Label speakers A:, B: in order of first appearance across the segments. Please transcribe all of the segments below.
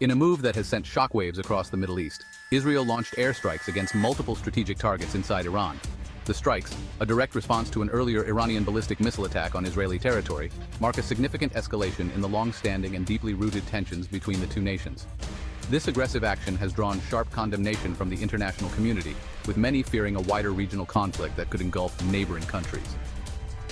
A: In a move that has sent shockwaves across the Middle East, Israel launched airstrikes against multiple strategic targets inside Iran. The strikes, a direct response to an earlier Iranian ballistic missile attack on Israeli territory, mark a significant escalation in the long-standing and deeply rooted tensions between the two nations. This aggressive action has drawn sharp condemnation from the international community, with many fearing a wider regional conflict that could engulf neighboring countries.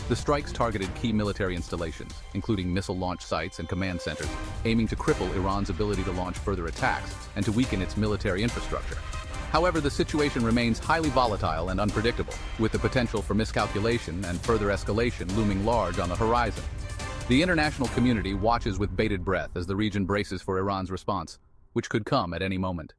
A: The strikes targeted key military installations, including missile launch sites and command centers, aiming to cripple Iran's ability to launch further attacks and to weaken its military infrastructure. However, the situation remains highly volatile and unpredictable, with the potential for miscalculation and further escalation looming large on the horizon. The international community watches with bated breath as the region braces for Iran's response, which could come at any moment.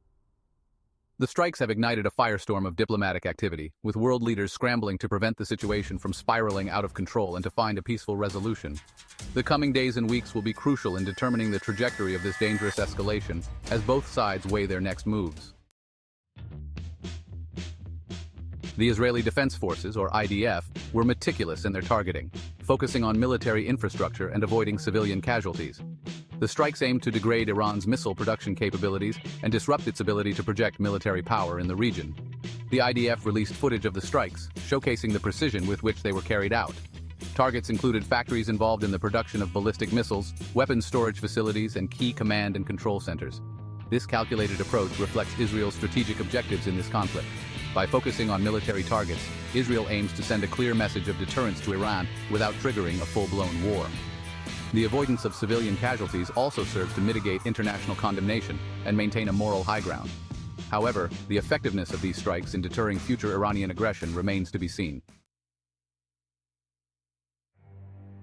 A: The strikes have ignited a firestorm of diplomatic activity, with world leaders scrambling to prevent the situation from spiraling out of control and to find a peaceful resolution. The coming days and weeks will be crucial in determining the trajectory of this dangerous escalation, as both sides weigh their next moves. The Israeli Defense Forces, or IDF, were meticulous in their targeting, focusing on military infrastructure and avoiding civilian casualties. The strikes aim to degrade Iran's missile production capabilities and disrupt its ability to project military power in the region. The IDF released footage of the strikes, showcasing the precision with which they were carried out. Targets included factories involved in the production of ballistic missiles, weapons storage facilities, and key command and control centers. This calculated approach reflects Israel's strategic objectives in this conflict. By focusing on military targets, Israel aims to send a clear message of deterrence to Iran without triggering a full-blown war. The avoidance of civilian casualties also serves to mitigate international condemnation and maintain a moral high ground. However, the effectiveness of these strikes in deterring future Iranian aggression remains to be seen.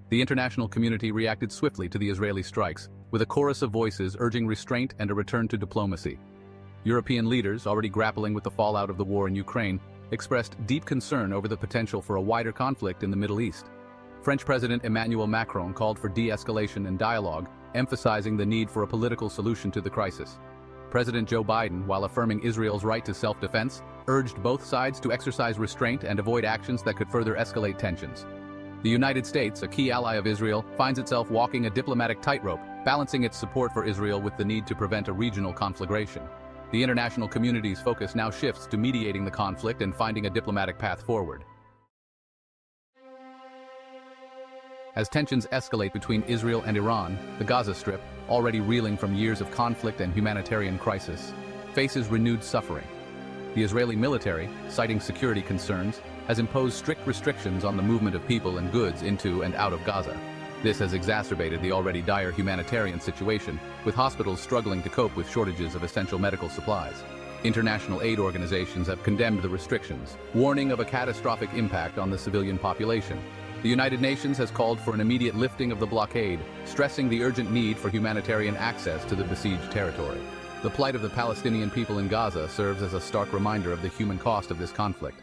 A: The international community reacted swiftly to the Israeli strikes, with a chorus of voices urging restraint and a return to diplomacy. European leaders, already grappling with the fallout of the war in Ukraine, expressed deep concern over the potential for a wider conflict in the Middle East. French President Emmanuel Macron called for de-escalation and dialogue, emphasizing the need for a political solution to the crisis. President Joe Biden, while affirming Israel's right to self-defense, urged both sides to exercise restraint and avoid actions that could further escalate tensions. The United States, a key ally of Israel, finds itself walking a diplomatic tightrope, balancing its support for Israel with the need to prevent a regional conflagration. The international community's focus now shifts to mediating the conflict and finding a diplomatic path forward. As tensions escalate between Israel and Iran, the Gaza Strip, already reeling from years of conflict and humanitarian crisis, faces renewed suffering. The Israeli military, citing security concerns, has imposed strict restrictions on the movement of people and goods into and out of Gaza. This has exacerbated the already dire humanitarian situation, with hospitals struggling to cope with shortages of essential medical supplies. International aid organizations have condemned the restrictions, warning of a catastrophic impact on the civilian population. The United Nations has called for an immediate lifting of the blockade, stressing the urgent need for humanitarian access to the besieged territory. The plight of the Palestinian people in Gaza serves as a stark reminder of the human cost of this conflict.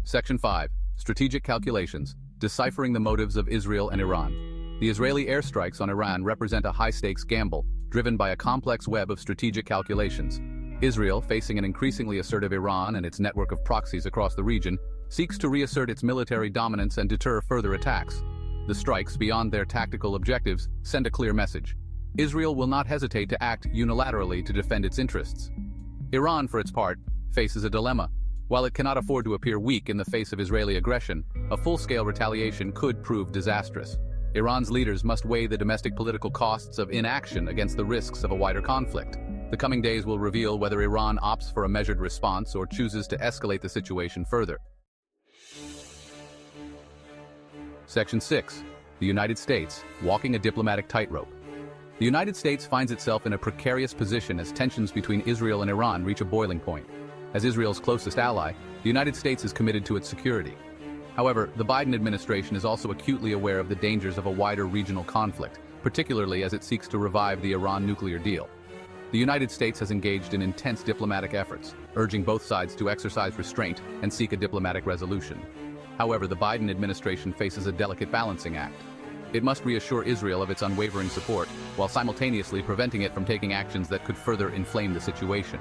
A: Section 5. Strategic Calculations, Deciphering the Motives of Israel and Iran. The Israeli airstrikes on Iran represent a high-stakes gamble, driven by a complex web of strategic calculations. Israel, facing an increasingly assertive Iran and its network of proxies across the region, seeks to reassert its military dominance and deter further attacks. The strikes, beyond their tactical objectives, send a clear message. Israel will not hesitate to act unilaterally to defend its interests. Iran, for its part, faces a dilemma. While it cannot afford to appear weak in the face of Israeli aggression, a full-scale retaliation could prove disastrous. Iran's leaders must weigh the domestic political costs of inaction against the risks of a wider conflict. The coming days will reveal whether Iran opts for a measured response or chooses to escalate the situation further. Section 6. The United States, walking a diplomatic tightrope. The United States finds itself in a precarious position as tensions between Israel and Iran reach a boiling point. As Israel's closest ally, the United States is committed to its security. However, the Biden administration is also acutely aware of the dangers of a wider regional conflict, particularly as it seeks to revive the Iran nuclear deal. The United States has engaged in intense diplomatic efforts, urging both sides to exercise restraint and seek a diplomatic resolution. However, the Biden administration faces a delicate balancing act. It must reassure Israel of its unwavering support, while simultaneously preventing it from taking actions that could further inflame the situation.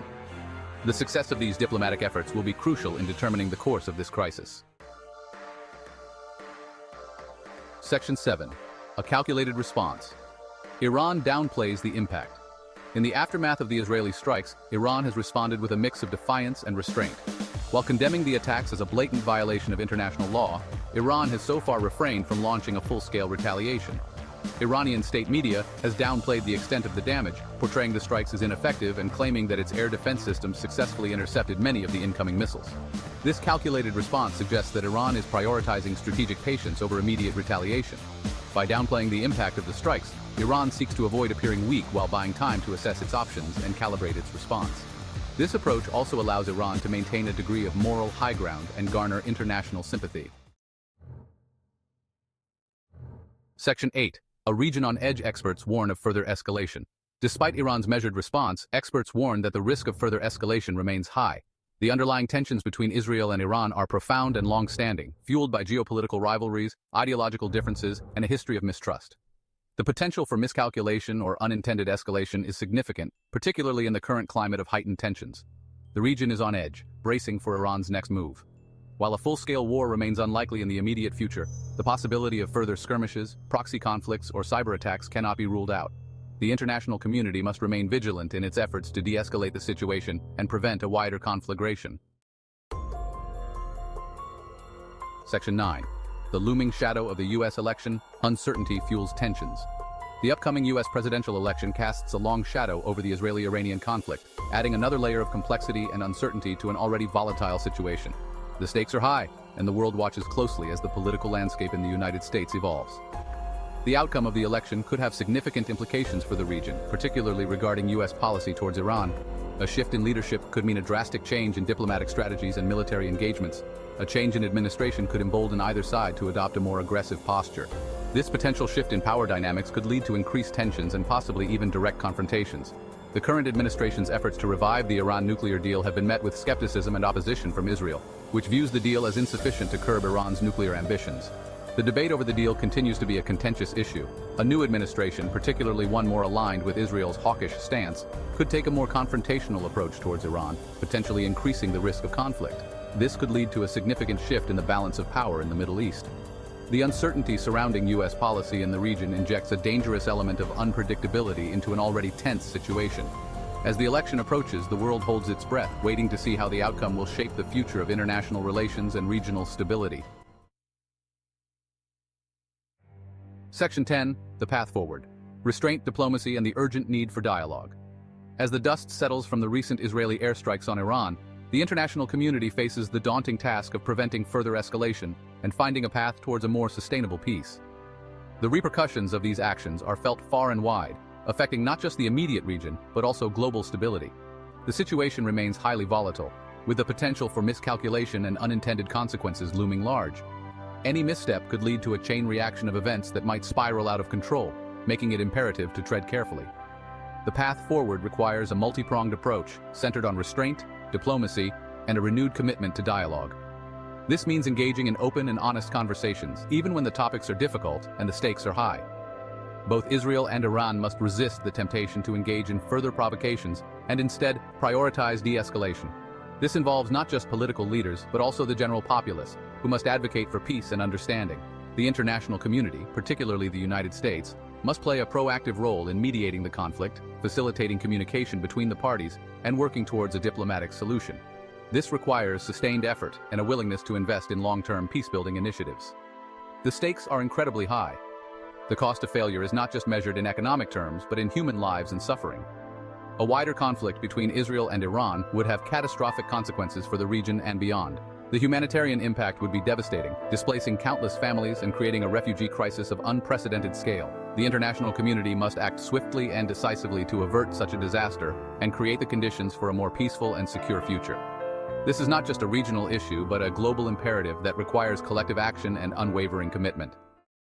A: The success of these diplomatic efforts will be crucial in determining the course of this crisis. Section 7. A calculated response. Iran downplays the impact. In the aftermath of the Israeli strikes, Iran has responded with a mix of defiance and restraint. While condemning the attacks as a blatant violation of international law, Iran has so far refrained from launching a full-scale retaliation. Iranian state media has downplayed the extent of the damage, portraying the strikes as ineffective and claiming that its air defense systems successfully intercepted many of the incoming missiles. This calculated response suggests that Iran is prioritizing strategic patience over immediate retaliation. By downplaying the impact of the strikes, Iran seeks to avoid appearing weak while buying time to assess its options and calibrate its response. This approach also allows Iran to maintain a degree of moral high ground and garner international sympathy. Section 8. A region on edge. Experts warn of further escalation. Despite Iran's measured response, experts warn that the risk of further escalation remains high. The underlying tensions between Israel and Iran are profound and long-standing, fueled by geopolitical rivalries, ideological differences, and a history of mistrust. The potential for miscalculation or unintended escalation is significant, particularly in the current climate of heightened tensions. The region is on edge, bracing for Iran's next move. While a full-scale war remains unlikely in the immediate future, the possibility of further skirmishes, proxy conflicts, or cyber attacks cannot be ruled out. The international community must remain vigilant in its efforts to de-escalate the situation and prevent a wider conflagration. Section 9. The looming shadow of the U.S. election. Uncertainty fuels tensions. The upcoming U.S. presidential election casts a long shadow over the Israeli-Iranian conflict, adding another layer of complexity and uncertainty to an already volatile situation. The stakes are high, and the world watches closely as the political landscape in the United States evolves. The outcome of the election could have significant implications for the region, particularly regarding U.S. policy towards Iran. A shift in leadership could mean a drastic change in diplomatic strategies and military engagements. A change in administration could embolden either side to adopt a more aggressive posture. This potential shift in power dynamics could lead to increased tensions and possibly even direct confrontations. The current administration's efforts to revive the Iran nuclear deal have been met with skepticism and opposition from Israel, which views the deal as insufficient to curb Iran's nuclear ambitions. The debate over the deal continues to be a contentious issue. A new administration, particularly one more aligned with Israel's hawkish stance, could take a more confrontational approach towards Iran, potentially increasing the risk of conflict. This could lead to a significant shift in the balance of power in the Middle East. The uncertainty surrounding U.S. policy in the region injects a dangerous element of unpredictability into an already tense situation. As the election approaches, the world holds its breath, waiting to see how the outcome will shape the future of international relations and regional stability. Section 10. The path forward. Restraint, diplomacy, and the urgent need for dialogue. As the dust settles from the recent Israeli airstrikes on Iran, the international community faces the daunting task of preventing further escalation and finding a path towards a more sustainable peace. The repercussions of these actions are felt far and wide, affecting not just the immediate region, but also global stability. The situation remains highly volatile, with the potential for miscalculation and unintended consequences looming large. Any misstep could lead to a chain reaction of events that might spiral out of control, making it imperative to tread carefully. The path forward requires a multi-pronged approach, centered on restraint, diplomacy, and a renewed commitment to dialogue. This means engaging in open and honest conversations, even when the topics are difficult and the stakes are high. Both Israel and Iran must resist the temptation to engage in further provocations and instead prioritize de-escalation. This involves not just political leaders, but also the general populace, who must advocate for peace and understanding. The international community, particularly the United States, must play a proactive role in mediating the conflict, facilitating communication between the parties, and working towards a diplomatic solution. This requires sustained effort and a willingness to invest in long-term peace-building initiatives. The stakes are incredibly high. The cost of failure is not just measured in economic terms, but in human lives and suffering. A wider conflict between Israel and Iran would have catastrophic consequences for the region and beyond. The humanitarian impact would be devastating, displacing countless families and creating a refugee crisis of unprecedented scale. The international community must act swiftly and decisively to avert such a disaster and create the conditions for a more peaceful and secure future. This is not just a regional issue, but a global imperative that requires collective action and unwavering commitment.